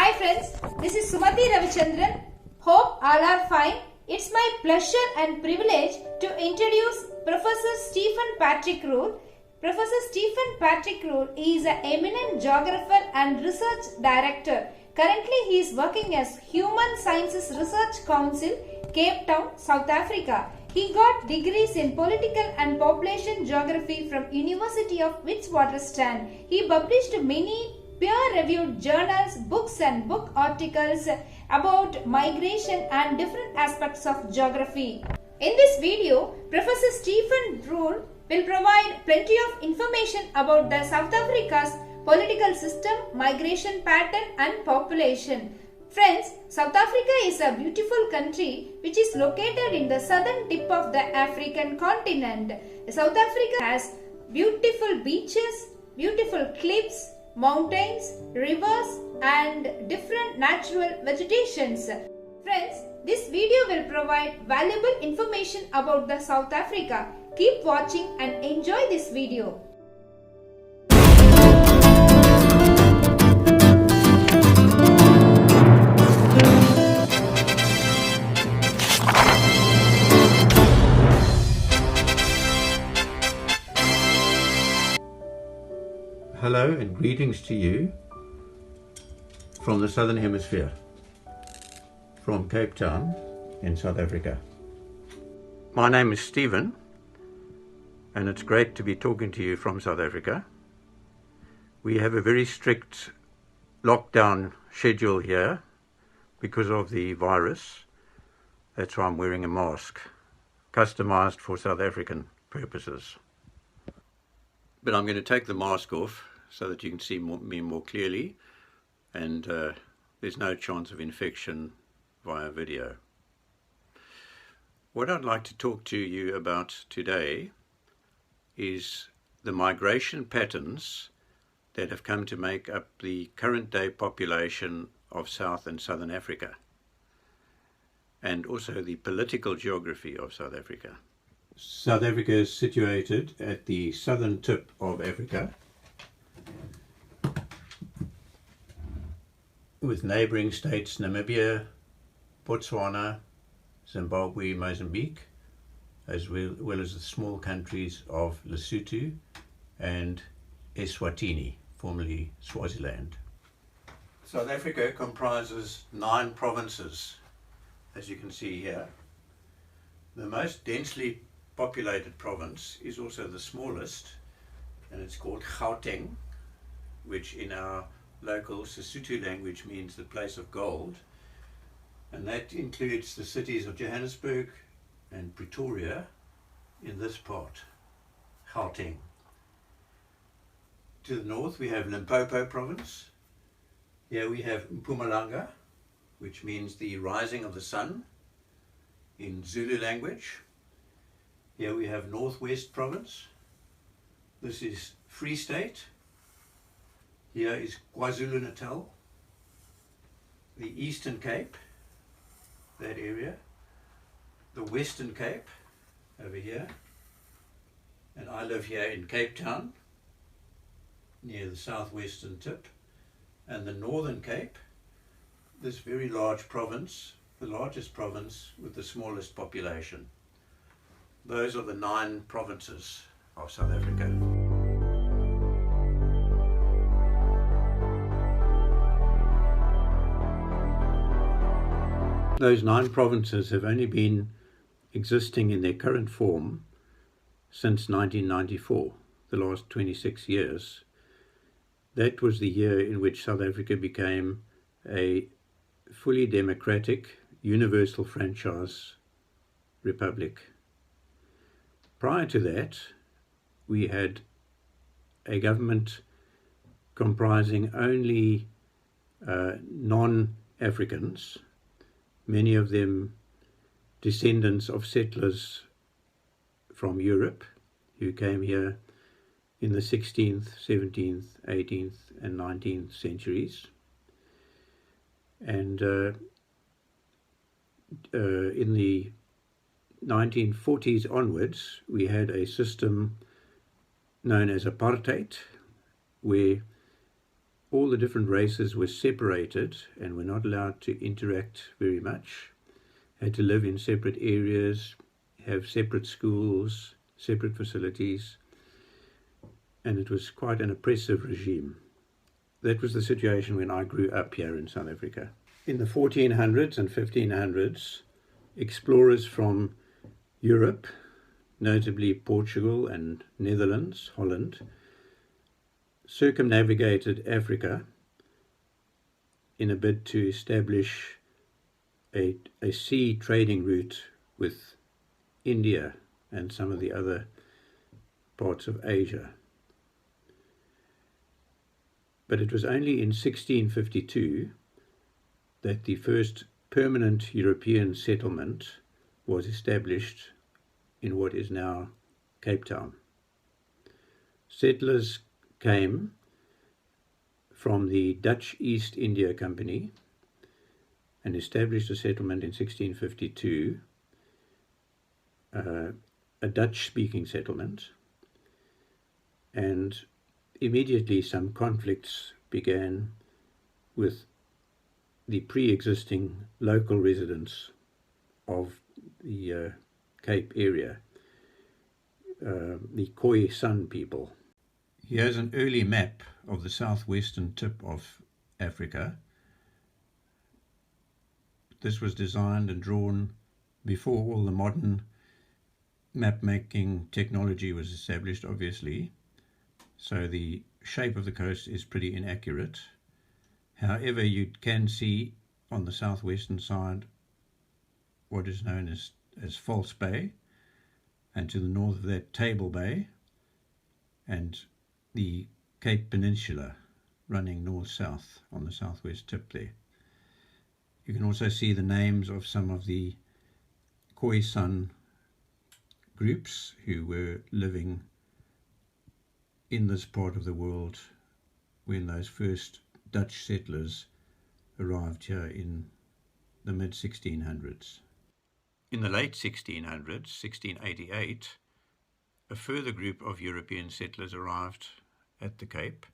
Hi friends, this is Sumathi Ravichandran. Hope all are fine. It's my pleasure and privilege to introduce Professor Stephen Patrick Rule. Professor Stephen Patrick Rule is an eminent geographer and research director. Currently he is working as Human Sciences Research Council, Cape Town, South Africa. He got degrees in political and population geography from University of Witwatersrand. He published many peer-reviewed journals, books and book articles about migration and different aspects of geography. In this video, Professor Stephen Rule will provide plenty of information about the South Africa's political system, migration pattern and population. Friends, South Africa is a beautiful country which is located in the southern tip of the African continent. South Africa has beautiful beaches, beautiful cliffs, mountains, rivers and different natural vegetations. Friends, this video will provide valuable information about the South Africa. Keep watching and enjoy this video. Hello and greetings to you from the Southern Hemisphere, from Cape Town in South Africa. My name is Stephen and it's great to be talking to you from South Africa. We have a very strict lockdown schedule here because of the virus. That's why I'm wearing a mask, customized for South African purposes. But I'm going to take the mask off so that you can see me more clearly, and there's no chance of infection via video. What I'd like to talk to you about today is the migration patterns that have come to make up the current day population of South and Southern Africa, and also the political geography of South Africa. South Africa is situated at the southern tip of Africa, with neighbouring states Namibia, Botswana, Zimbabwe, Mozambique, as well as the small countries of Lesotho and Eswatini, formerly Swaziland. South Africa comprises 9 provinces, as you can see here. The most densely populated province is also the smallest, and it's called Gauteng, which in our local Sesotho language means the place of gold, and that includes the cities of Johannesburg and Pretoria in this part, Gauteng. To the north we have Limpopo province. Here we have Mpumalanga, which means the rising of the sun in Zulu language. Here we have Northwest Province. This is Free State. Here is KwaZulu-Natal. The Eastern Cape, that area. The Western Cape, over here. And I live here in Cape Town, near the southwestern tip. And the Northern Cape, this very large province, the largest province with the smallest population. Those are the 9 provinces of South Africa. Those 9 provinces have only been existing in their current form since 1994, the last 26 years. That was the year in which South Africa became a fully democratic, universal franchise republic. Prior to that, we had a government comprising only non-Africans, many of them descendants of settlers from Europe who came here in the 16th, 17th, 18th and 19th centuries. And in the 1940s onwards, we had a system known as apartheid, where all the different races were separated and were not allowed to interact very much, had to live in separate areas, have separate schools, separate facilities, and it was quite an oppressive regime. That was the situation when I grew up here in South Africa. In the 1400s and 1500s, explorers from Europe, notably Portugal and Netherlands, Holland, circumnavigated Africa in a bid to establish a sea trading route with India and some of the other parts of Asia. But it was only in 1652 that the first permanent European settlement was established in what is now Cape Town. Settlers came from the Dutch East India Company and established a settlement in 1652, a Dutch-speaking settlement, and immediately some conflicts began with the pre-existing local residents of the Cape area, the Khoisan people. Here's an early map of the southwestern tip of Africa. This was designed and drawn before all the modern map-making technology was established, obviously. So the shape of the coast is pretty inaccurate. However, you can see on the southwestern side what is known as False Bay, and to the north of that Table Bay, and the Cape Peninsula running north-south on the southwest tip there. You can also see the names of some of the Khoisan groups who were living in this part of the world when those first Dutch settlers arrived here in the mid-1600s. In the late 1600s, 1688, a further group of European settlers arrived at the Cape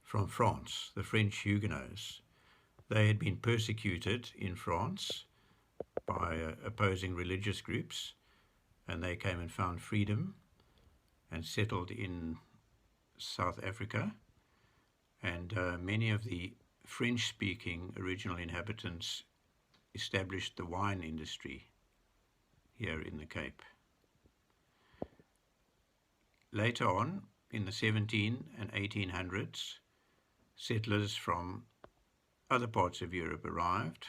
from France, the French Huguenots. They had been persecuted in France by opposing religious groups, and they came and found freedom and settled in South Africa. And many of the French-speaking original inhabitants established the wine industry here in the Cape. Later on, in the 17 and 1800s, settlers from other parts of Europe arrived,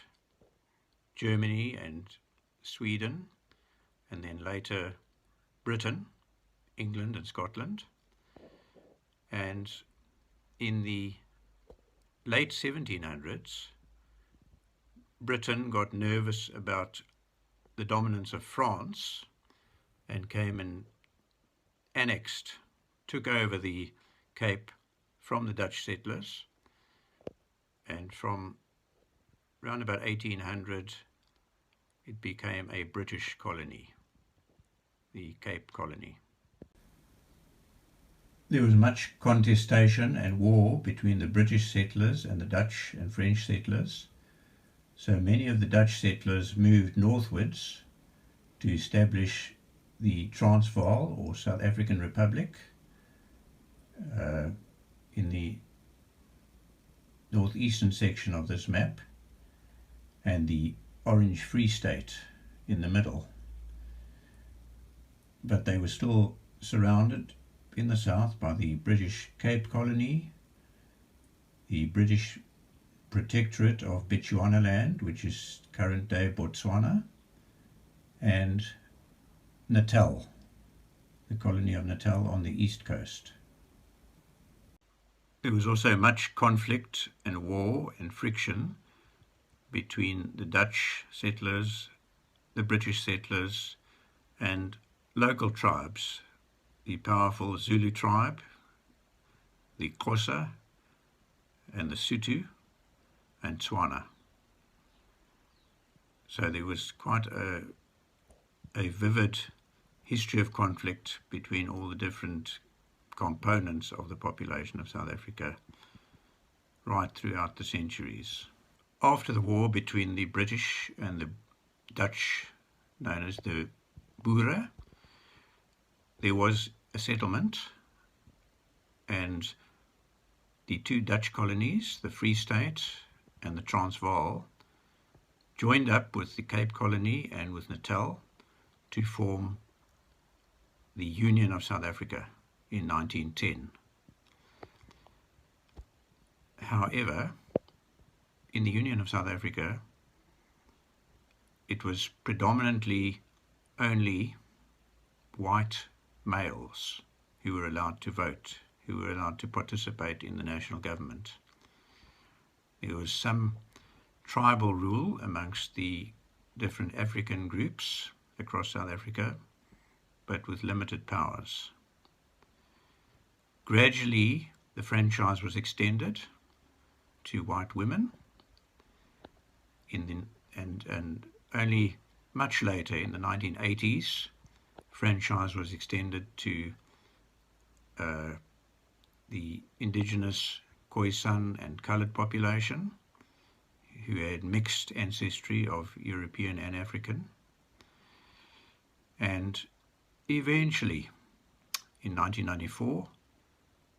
Germany and Sweden, and then later Britain, England and Scotland. And in the late 1700s, Britain got nervous about the dominance of France and came and took over the Cape from the Dutch settlers, and from around about 1800 it became a British colony, the Cape Colony. There was much contestation and war between the British settlers and the Dutch and French settlers, so many of the Dutch settlers moved northwards to establish the Transvaal or South African Republic in the northeastern section of this map, and the Orange Free State in the middle. But they were still surrounded in the south by the British Cape Colony, the British Protectorate of Bechuanaland, which is current-day Botswana, and Natal, the colony of Natal on the east coast. There was also much conflict and war and friction between the Dutch settlers, the British settlers, and local tribes, the powerful Zulu tribe, the Xhosa, and the Sotho, and Tswana. So there was quite a vivid history of conflict between all the different components of the population of South Africa right throughout the centuries. After the war between the British and the Dutch, known as the Boere, there was a settlement, and the two Dutch colonies, the Free State and the Transvaal, joined up with the Cape Colony and with Natal to form the Union of South Africa in 1910. However, in the Union of South Africa, it was predominantly only white males who were allowed to vote, who were allowed to participate in the national government. There was some tribal rule amongst the different African groups across South Africa, but with limited powers. Gradually, the franchise was extended to white women, and only much later, in the 1980s, franchise was extended to the indigenous Khoisan and coloured population, who had mixed ancestry of European and African. And eventually, in 1994,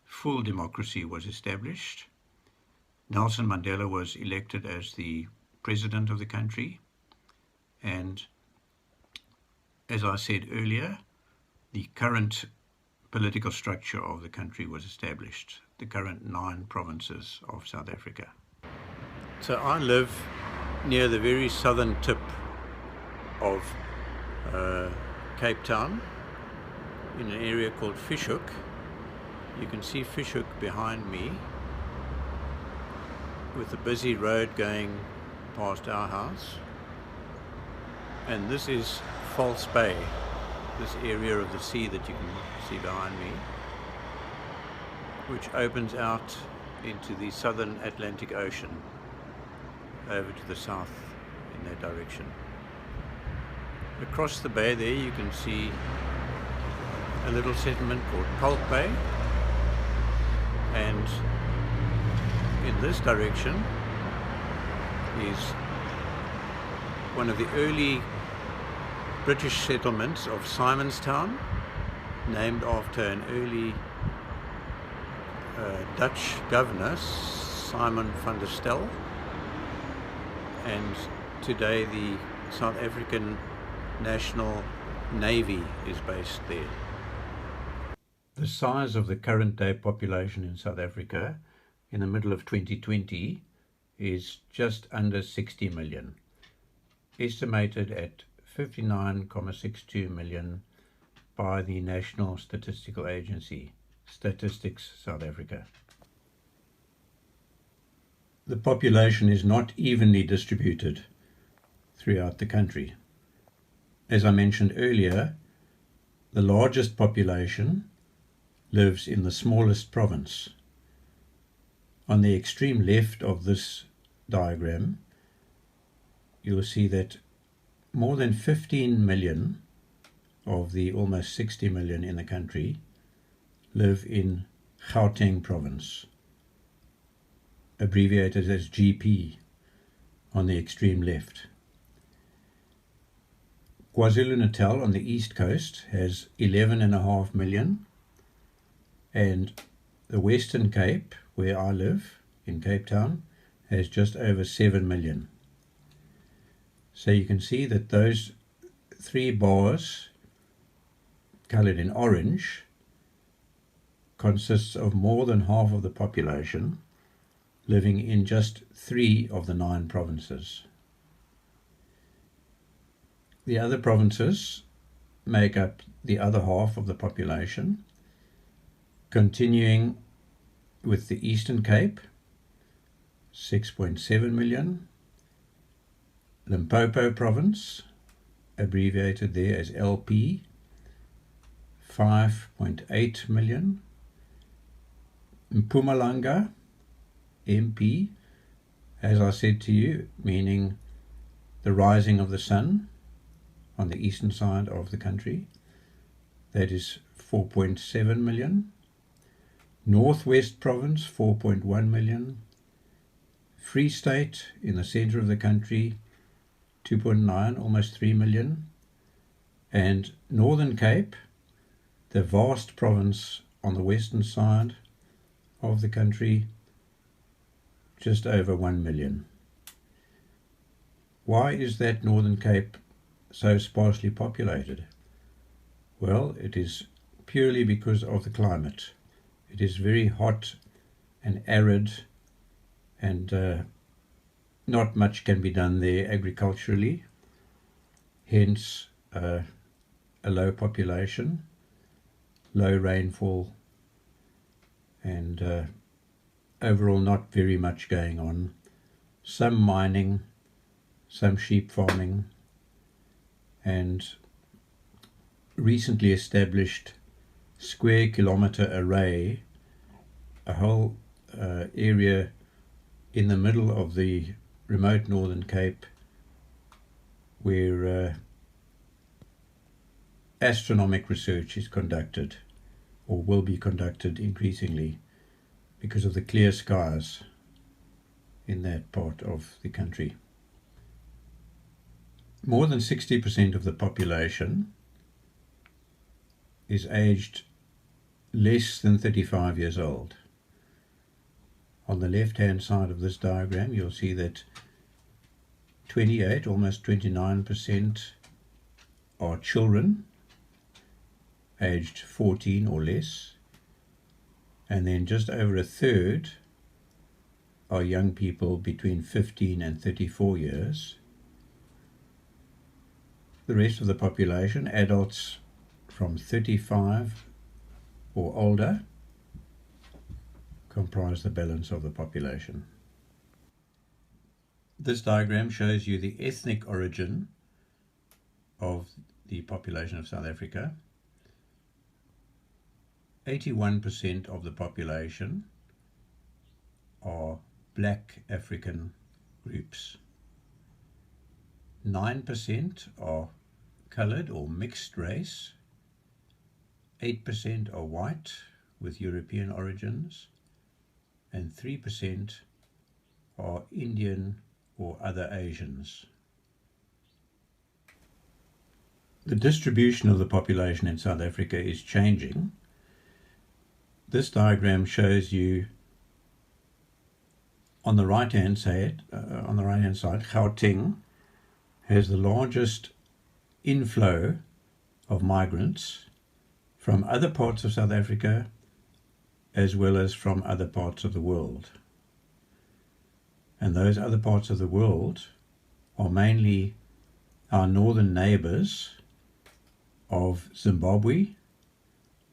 full democracy was established. Nelson Mandela was elected as the president of the country, and as I said earlier, the current political structure of the country was established, the current 9 provinces of South Africa. So I live near the very southern tip of Cape Town, in an area called Fishhoek. You can see Fishhoek behind me, with a busy road going past our house. And this is False Bay, this area of the sea that you can see behind me, which opens out into the southern Atlantic Ocean, over to the south in that direction. Across the bay there you can see a little settlement called Pulp Bay, and in this direction is one of the early British settlements of Simonstown, named after an early Dutch governor, Simon van der Stel, and today the South African National Navy is based there. The size of the current day population in South Africa in the middle of 2020 is just under 60 million, estimated at 59.62 million by the National Statistical Agency, Statistics South Africa. The population is not evenly distributed throughout the country. As I mentioned earlier, the largest population lives in the smallest province. On the extreme left of this diagram, you'll see that more than 15 million of the almost 60 million in the country live in Gauteng province, abbreviated as GP on the extreme left. KwaZulu-Natal on the east coast has 11.5 million, and the Western Cape, where I live in Cape Town, has just over 7 million. So you can see that those 3 bars coloured in orange consists of more than half of the population living in just 3 of the 9 provinces. The other provinces make up the other half of the population, continuing with the Eastern Cape, 6.7 million, Limpopo province, abbreviated there as LP, 5.8 million, Mpumalanga, MP, as I said to you, meaning the rising of the sun on the eastern side of the country, that is 4.7 million, Northwest province 4.1 million, Free State in the centre of the country, 2.9, almost 3 million. And Northern Cape, the vast province on the western side of the country, just over 1 million. Why is that Northern Cape so sparsely populated? Well, it is purely because of the climate. It is very hot and arid, and not much can be done there agriculturally, hence a low population, low rainfall, and overall not very much going on. Some mining, some sheep farming, and recently established square kilometre array, a whole area in the middle of the remote Northern Cape where astronomic research is conducted, or will be conducted increasingly, because of the clear skies in that part of the country. More than 60% of the population is aged less than 35 years old. On the left-hand side of this diagram, you'll see that 28, almost 29% are children aged 14 or less, and then just over a third are young people between 15 and 34 years. The rest of the population, adults from 35 or older, comprise the balance of the population. This diagram shows you the ethnic origin of the population of South Africa. 81% of the population are black African groups. 9% are coloured or mixed race. 8% are white with European origins, and 3% are Indian or other Asians. The distribution of the population in South Africa is changing. This diagram shows you on the right hand side, Gauteng has the largest inflow of migrants from other parts of South Africa as well as from other parts of the world. And those other parts of the world are mainly our northern neighbours of Zimbabwe,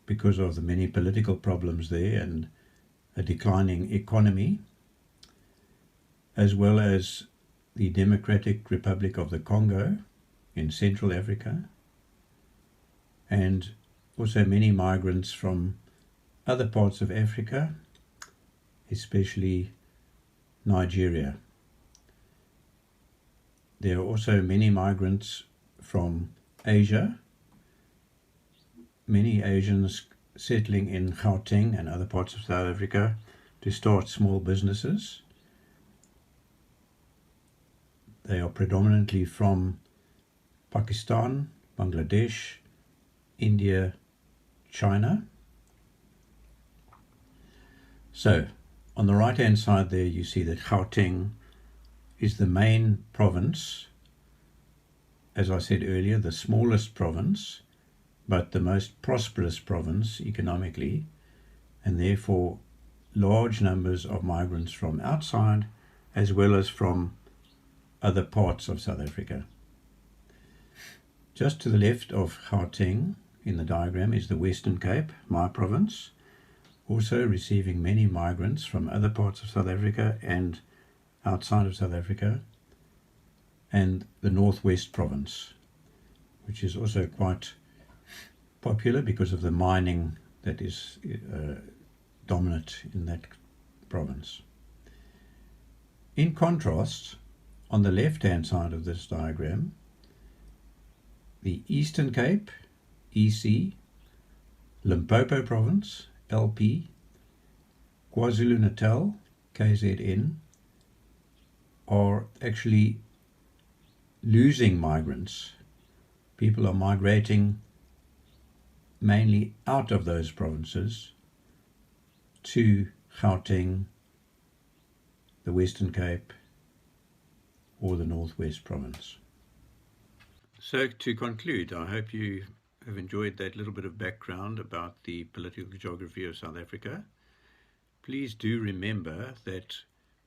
because of the many political problems there and a declining economy, as well as the Democratic Republic of the Congo in Central Africa, and also many migrants from other parts of Africa, especially Nigeria. There are also many migrants from Asia, many Asians settling in Gauteng and other parts of South Africa to start small businesses. They are predominantly from Pakistan, Bangladesh, India, China. So, on the right hand side there you see that Gauteng is the main province, as I said earlier, the smallest province, but the most prosperous province economically, and therefore large numbers of migrants from outside as well as from other parts of South Africa. Just to the left of Gauteng in the diagram is the Western Cape, my province, also receiving many migrants from other parts of South Africa and outside of South Africa, and the Northwest Province, which is also quite popular because of the mining that is dominant in that province. In contrast, on the left-hand side of this diagram, the Eastern Cape, EC, Limpopo Province, LP, KwaZulu-Natal, KZN, are actually losing migrants. People are migrating mainly out of those provinces to Gauteng, the Western Cape, or the Northwest Province. So to conclude, I hope you have enjoyed that little bit of background about the political geography of South Africa. Please do remember that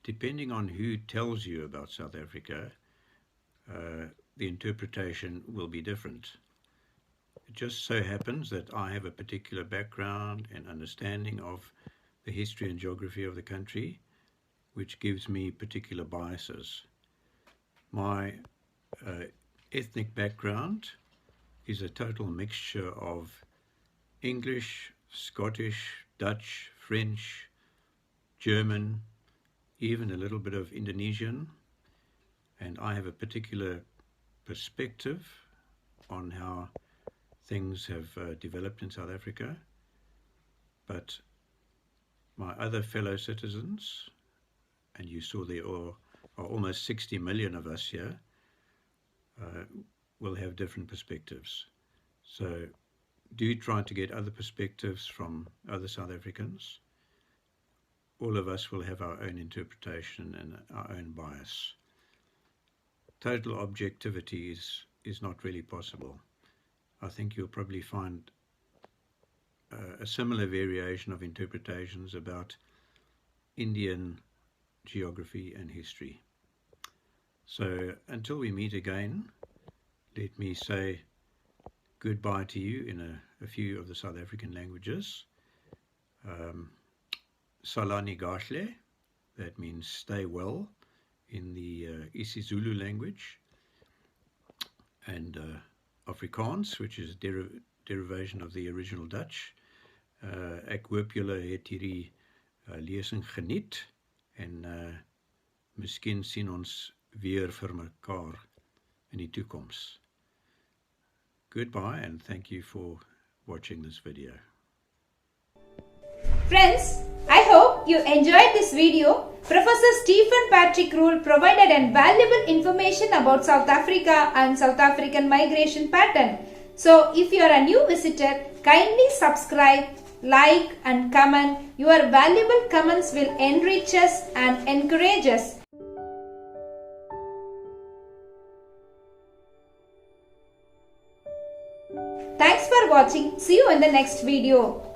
depending on who tells you about South Africa, the interpretation will be different. It just so happens that I have a particular background and understanding of the history and geography of the country, which gives me particular biases. My ethnic background is a total mixture of English, Scottish, Dutch, French, German, even a little bit of Indonesian, and I have a particular perspective on how things have developed in South Africa. But my other fellow citizens, and you saw there are almost 60 million of us here, will have different perspectives. So do try to get other perspectives from other South Africans. All of us will have our own interpretation and our own bias. Total objectivity is not really possible. I think you'll probably find a similar variation of interpretations about Indian geography and history. So until we meet again, let me say goodbye to you in a few of the South African languages. Salani Gahle, that means stay well in the isiZulu language, and Afrikaans, which is a derivation of the original Dutch. Ek hoop julle het hierdie lesing geniet en miskien sien ons weer vir mekaar in die toekoms. Goodbye and thank you for watching this video. Friends, I hope you enjoyed this video. Professor Stephen Patrick Rule provided valuable information about South Africa and South African migration pattern. So if you are a new visitor, kindly subscribe, like and comment. Your valuable comments will enrich us and encourage us. Thanks for watching. See you in the next video.